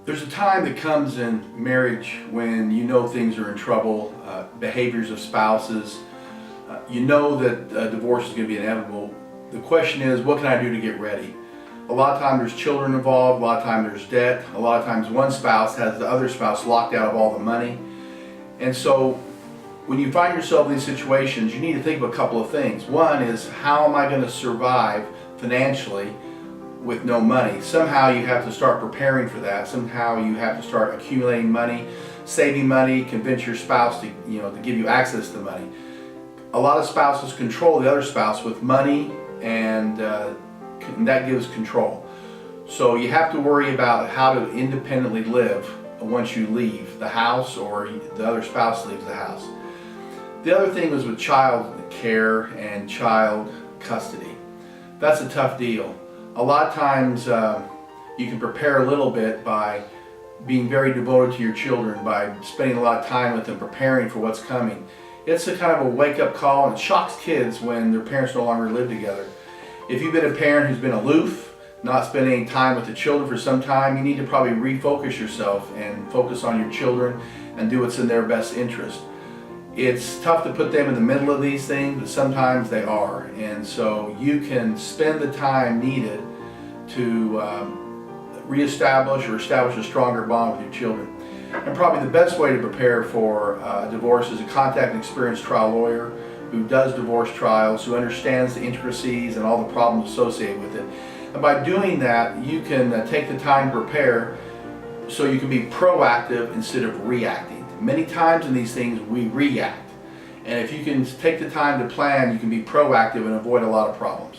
There's a time that comes in marriage when you know things are in trouble, behaviors of spouses, you know that divorce is going to be inevitable. The question is, what can I do to get ready? A lot of times there's children involved, a lot of times there's debt, a lot of times one spouse has the other spouse locked out of all the money. And so when you find yourself in these situations, you need to think of a couple of things. One is, how am I going to survive financially with no money? Somehow you have to start preparing for that. Somehow you have to start accumulating money, saving money, convince your spouse to give you access to money. A lot of spouses control the other spouse with money, and that gives control. So you have to worry about how to independently live once you leave the house or the other spouse leaves the house. The other thing was with child care and child custody. That's a tough deal. A lot of times you can prepare a little bit by being very devoted to your children, by spending a lot of time with them, preparing for what's coming. It's a kind of a wake-up call, and it shocks kids when their parents no longer live together. If you've been a parent who's been aloof, not spending time with the children for some time, you need to probably refocus yourself and focus on your children and do what's in their best interest. It's tough to put them in the middle of these things, but sometimes they are. And so you can spend the time needed to reestablish or establish a stronger bond with your children. And probably the best way to prepare for divorce is to contact an experienced trial lawyer who does divorce trials, who understands the intricacies and all the problems associated with it. And by doing that, you can take the time to prepare so you can be proactive instead of reacting. Many times in these things we react. And if you can take the time to plan, you can be proactive and avoid a lot of problems.